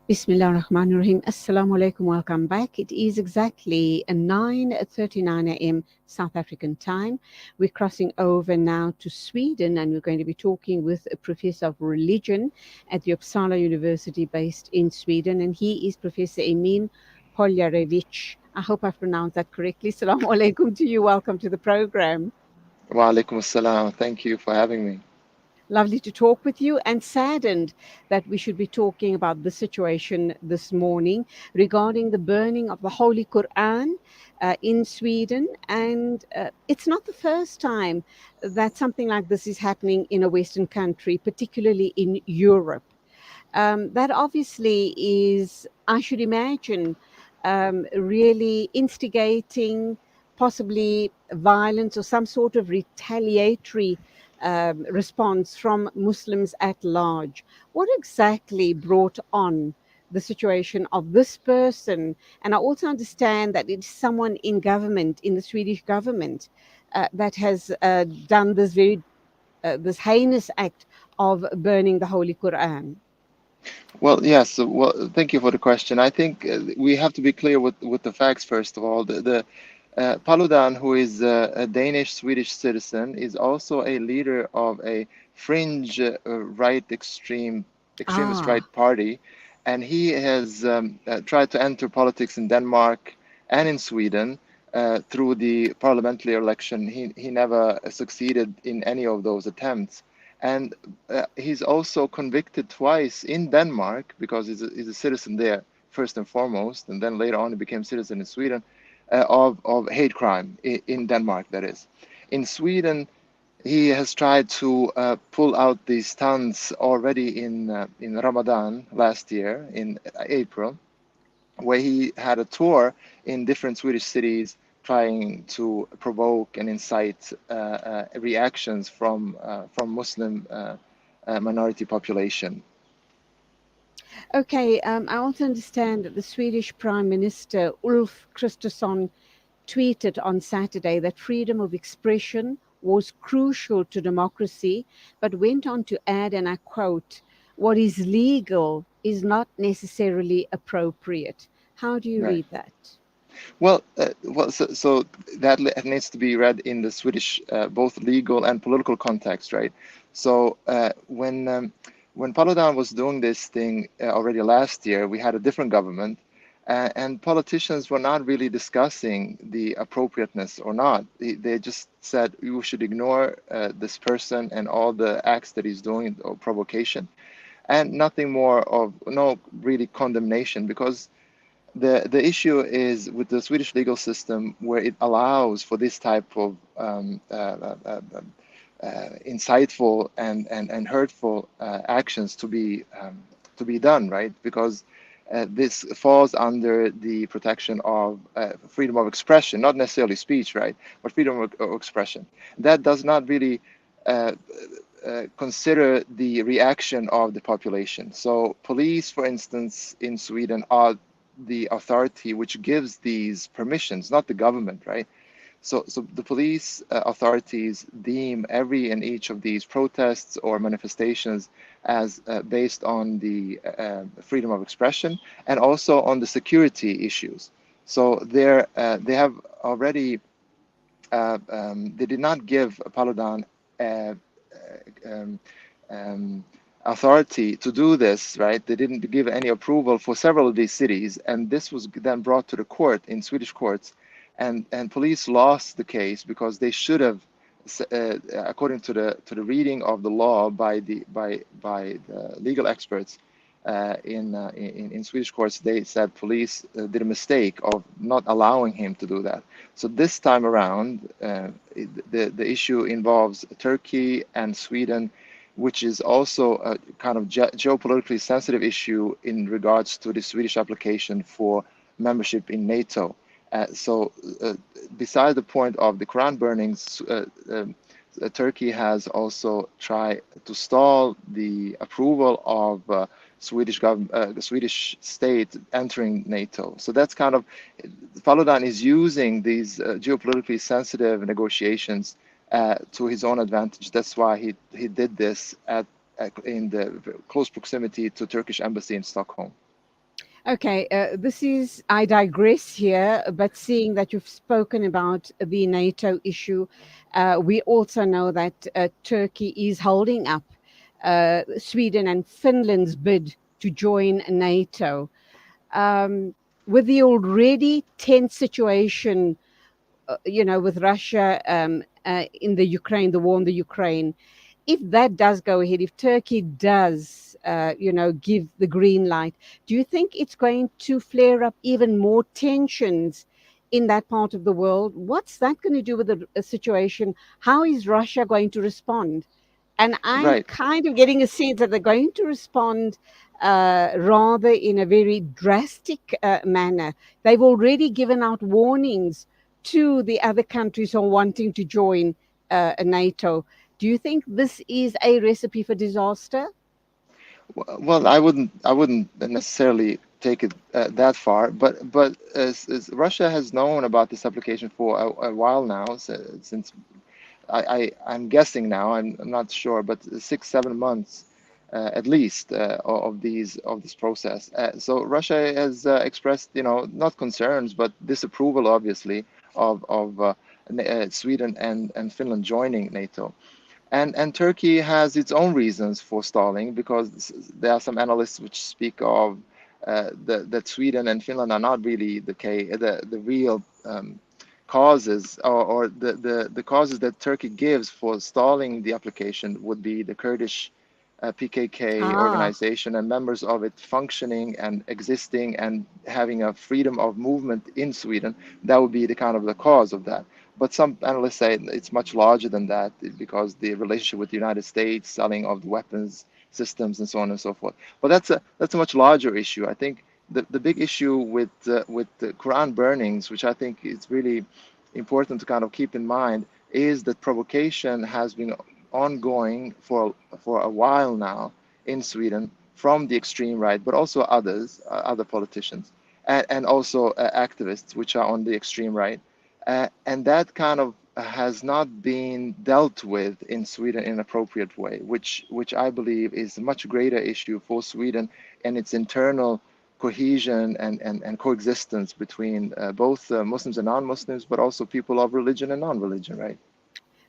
Bismillah ar-Rahman ar-Rahim. Assalamu alaikum. Welcome back. It is exactly 9:39 a.m. South African time. We're crossing over now to Sweden, and we're going to be talking with a professor of religion at the Uppsala University based in Sweden, and he is Professor Emin Poljarević. I hope I've pronounced that correctly. Assalamu alaikum to you. Welcome to the program. Wa alaikum assalam. Thank you for having me. Lovely to talk with you, and saddened that we should be talking about the situation this morning regarding the burning of the Holy Quran in Sweden. And it's not the first time that something like this is happening in a Western country, particularly in Europe. That obviously is, I should imagine, really instigating possibly violence or some sort of retaliatory response from Muslims at large. What exactly brought on the situation of this person? And I also understand that it's someone in government, in the Swedish government, that has done this very this heinous act of burning the Holy Quran. Well, yes. Well, thank you for the question. I think we have to be clear with the facts first of all. The Paludan, who is a Danish Swedish citizen, is also a leader of a fringe right extremist right Ah, party, and he has tried to enter politics in Denmark and in Sweden through the parliamentary election. He never succeeded in any of those attempts. And he's also convicted twice in Denmark because he's a citizen there first and foremost, and then later on he became citizen in Sweden of hate crime in Denmark. That is, in Sweden, he has tried to pull out these stunts already in Ramadan last year in April, where he had a tour in different Swedish cities trying to provoke and incite reactions from Muslim minority population. okay. I also understand that the Swedish Prime Minister Ulf Kristersson tweeted on Saturday that freedom of expression was crucial to democracy, but went on to add, and I quote, "What is legal is not necessarily appropriate." How do you Right. read that? So that needs to be read in the Swedish both legal and political context, right? So when Paludan was doing this thing already last year, we had a different government, and politicians were not really discussing the appropriateness or not. They just said we should ignore this person and all the acts that he's doing or provocation, and nothing more of no really condemnation, because the issue is with the Swedish legal system, where it allows for this type of insightful and hurtful actions to be done, right? Because this falls under the protection of freedom of expression, not necessarily speech, right? But freedom of expression. That does not really consider the reaction of the population. So police, for instance, in Sweden are the authority which gives these permissions, not the government, right? So the police authorities deem every and each of these protests or manifestations as based on the freedom of expression and also on the security issues. So they have already they did not give Paludan uh, um, authority to do this, right? They didn't give any approval for several of these cities, and this was then brought to the court in Swedish courts, and police lost the case because they should have, according to the reading of the law by the legal experts in Swedish courts, they said police did a mistake of not allowing him to do that. So this time around, the issue involves Turkey and Sweden, which is also a kind of geopolitically sensitive issue in regards to the Swedish application for membership in NATO. Besides the point of the Quran burnings, Turkey has also tried to stall the approval of the Swedish state entering NATO. So that's kind of, Paludan is using these geopolitically sensitive negotiations to his own advantage. That's why he did this at in the close proximity to Turkish embassy in Stockholm. Okay, I digress here, but seeing that you've spoken about the NATO issue, we also know that Turkey is holding up Sweden and Finland's bid to join NATO. Um, with the already tense situation, with Russia in the Ukraine, the war in the Ukraine, if that does go ahead, if Turkey does, give the green light, do you think it's going to flare up even more tensions in that part of the world? What's that going to do with the situation? How is Russia going to respond? And I'm Right. kind of getting a sense that they're going to respond rather in a very drastic manner. They've already given out warnings to the other countries who are wanting to join NATO. Do you think this is a recipe for disaster? Well, I wouldn't necessarily take it that far, but as Russia has known about this application for a while now, since I'm guessing now, I'm not sure, but 6, 7 months at least of this process. So Russia has expressed, not concerns, but disapproval, obviously, of Sweden and Finland joining NATO. And Turkey has its own reasons for stalling, because there are some analysts which speak of that Sweden and Finland are not really the real causes, or the causes that Turkey gives for stalling the application would be the Kurdish PKK Ah, organization and members of it functioning and existing and having a freedom of movement in Sweden. That would be the kind of the cause of that. But some analysts say it's much larger than that, because the relationship with the United States, selling of the weapons systems, and so on and so forth. But that's a much larger issue. I think the big issue with the Quran burnings, which I think is really important to kind of keep in mind, is that provocation has been ongoing for a while now in Sweden from the extreme right, but also other politicians, and also activists which are on the extreme right, and that kind of has not been dealt with in Sweden in an appropriate way, which I believe is a much greater issue for Sweden and its internal cohesion and coexistence between both Muslims and non-Muslims, but also people of religion and non-religion, right?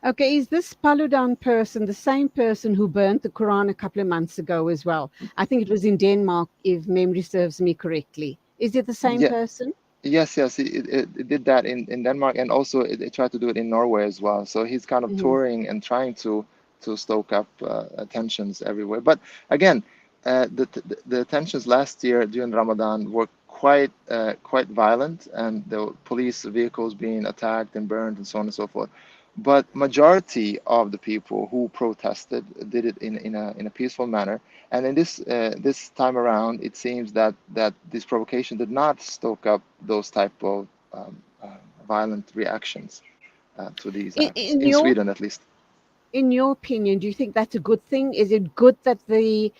okay. Is this Paludan person the same person who burnt the Quran a couple of months ago as well? I think it was in Denmark, if memory serves me correctly. Is it the same Yeah, person? yes, it did that in Denmark, and also it tried to do it in Norway as well. So he's kind of Mhm. touring and trying to stoke up tensions everywhere. But again, the tensions last year during Ramadan were quite violent, and there were police vehicles being attacked and burned and so on and so forth. But majority of the people who protested did it in a peaceful manner. And in this time around, it seems that this provocation did not stoke up those type of violent reactions to these In, acts in in your Sweden, at least. in your opinion, do you think that's a good thing? Is it good that the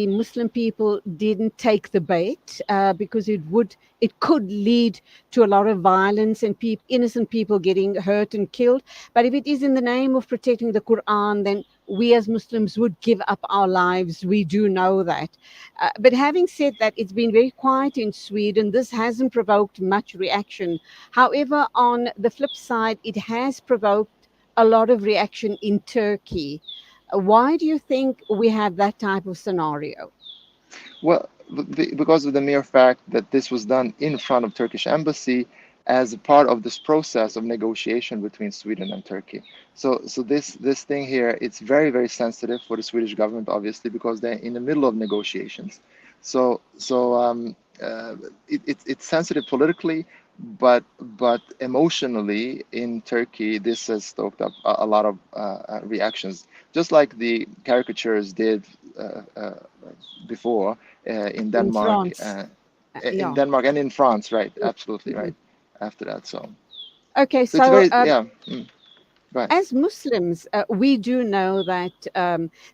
Muslim people didn't take the bait, because it could lead to a lot of violence and innocent people getting hurt and killed? But if it is in the name of protecting the Quran, then we as Muslims would give up our lives. We do know that. But having said that, it's been very quiet in Sweden. This hasn't provoked much reaction. However, on the flip side, it has provoked a lot of reaction in Turkey. Why do you think we have that type of scenario? Well, because of the mere fact that this was done in front of Turkish embassy as a part of this process of negotiation between Sweden and Turkey. So this thing here, it's very sensitive for the Swedish government, obviously, because they're in the middle of negotiations. So it's sensitive politically, but emotionally in Turkey, this has stoked up a lot of reactions, just like the caricatures did before in In Denmark, France? Yeah. and in France, right? Absolutely Mhm. right. After that, Okay, so it's so very, yeah. Right. as Muslims, we do know that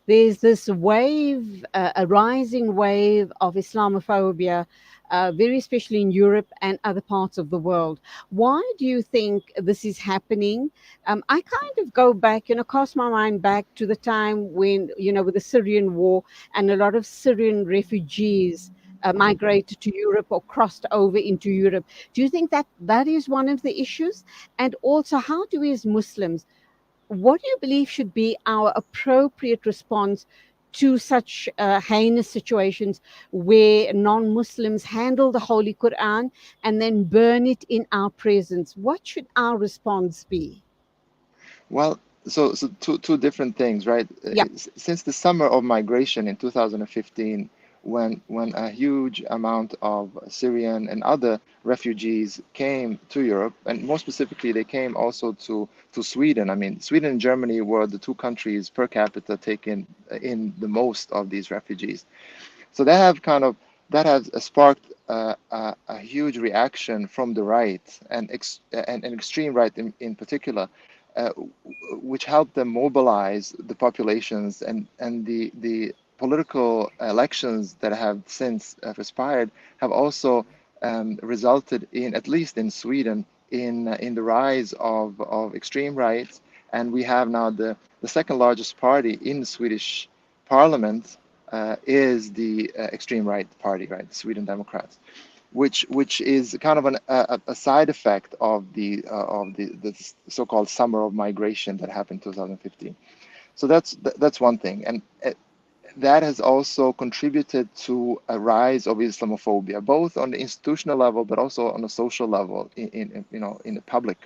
there's this wave, a rising wave of Islamophobia very especially in Europe and other parts of the world. Why do you think this is happening? I kind of go back, cast my mind back to the time when, with the Syrian war, and a lot of Syrian refugees migrated to Europe or crossed over into Europe. Do you think that that is one of the issues? And also, how do we as Muslims, what do you believe should be our appropriate response to such heinous situations where non-Muslims handle the Holy Quran and then burn it in our presence? What should our response be? Well, so two different things, right? Yeah. Since the summer of migration in 2015, when a huge amount of Syrian and other refugees came to Europe, and more specifically, they came also to Sweden. I mean, Sweden and Germany were the two countries per capita taking in the most of these refugees. So that has sparked a huge reaction from the right and extreme right in particular, uh, which helped them mobilize the populations, and the political elections that have since expired have also resulted in, at least in Sweden, in the rise of extreme right. And we have now the second largest party in the Swedish parliament is the extreme right party, right, the Sweden Democrats, which is kind of a side effect of the so-called summer of migration that happened in 2015. So that's one thing, and that has also contributed to a rise of Islamophobia, both on the institutional level but also on a social level in the public.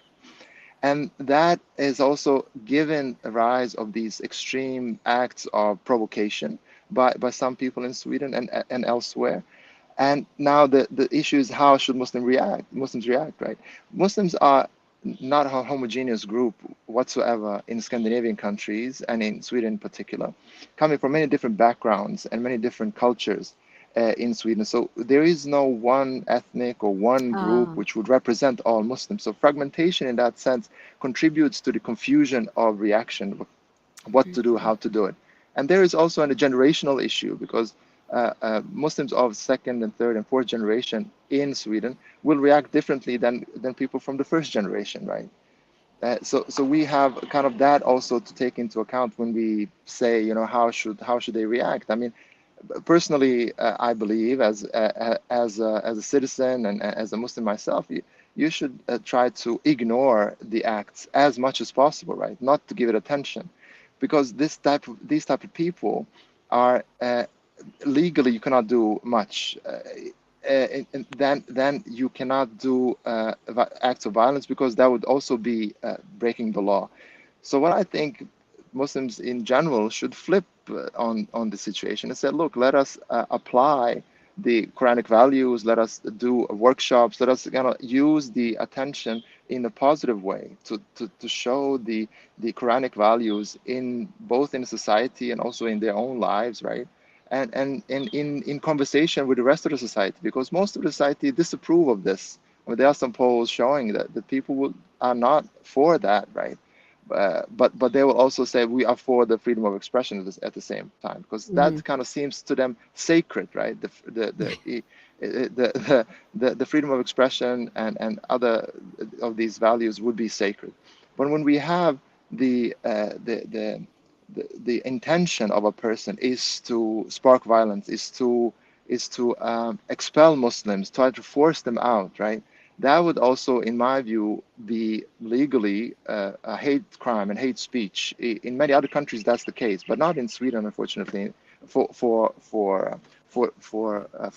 And that is also given a rise of these extreme acts of provocation by some people in Sweden and elsewhere. And now the issue is, how should Muslims react, right? Muslims are not a homogeneous group whatsoever in Scandinavian countries and in Sweden in particular, coming from many different backgrounds and many different cultures in Sweden. So there is no one ethnic or one group Ah, which would represent all Muslims. So fragmentation in that sense contributes to the confusion of reaction, what to do, how to do it. And there is also a generational issue, because Muslims of second and third and fourth generation in Sweden will react differently than people from the first generation, right? So we have kind of that also to take into account when we say, how should they react? I mean, personally, I believe as a citizen and as a Muslim myself, you should try to ignore the acts as much as possible, right? Not to give it attention, because these type of people are legally you cannot do much. And then you cannot do acts of violence, because that would also be breaking the law. So what I think Muslims in general should flip on the situation and say, look, let us apply the Quranic values, let us do workshops, let us use the attention in a positive way to show the Quranic values in both in society and also in their own lives, right? And in conversation with the rest of the society, because most of the society disapprove of this. I mean, there are some polls showing that the people are not for that, right? But they will also say we are for the freedom of expression at the same time, because mhm. that kind of seems to them sacred, right? The freedom of expression and other of these values would be sacred. But when we have the uh, the the the intention of a person is to spark violence, is to expel Muslims, try to force them out, right? That would also, in my view, be legally a hate crime and hate speech. In many other countries, that's the case, but not in Sweden, unfortunately, for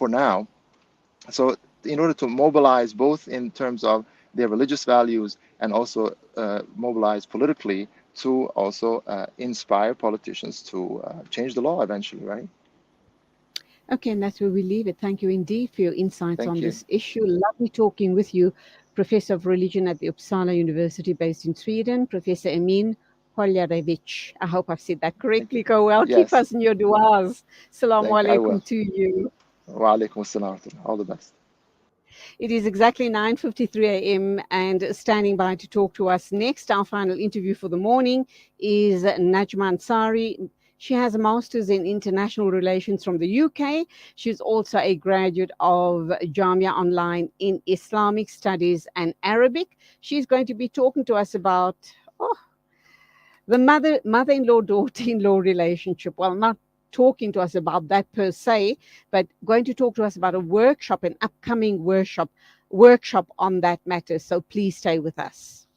now. So, in order to mobilize both in terms of their religious values and also mobilize politically to also inspire politicians to change the law eventually, right? Okay, and that's where we leave it. Thank you indeed for your insights on Thank you. this issue. Lovely talking with you, Professor of Religion at the Uppsala University based in Sweden, Professor Emin Poljarević. I hope I've said that Thank you. correctly. Go well. Keep Yes, us in your du'as. Assalamu I will. alaikum to you. Wa alaikum assalam. All the best. It is exactly 9:53 a.m. and standing by to talk to us next. Our final interview for the morning is Najma Ansari. She has a master's in international relations from the UK. She's also a graduate of Jamia Online in Islamic Studies and Arabic. She's going to be talking to us about the mother-in-law, daughter-in-law relationship. Well, not talking to us about that per se, but going to talk to us about a workshop, an upcoming workshop on that matter. So please stay with us.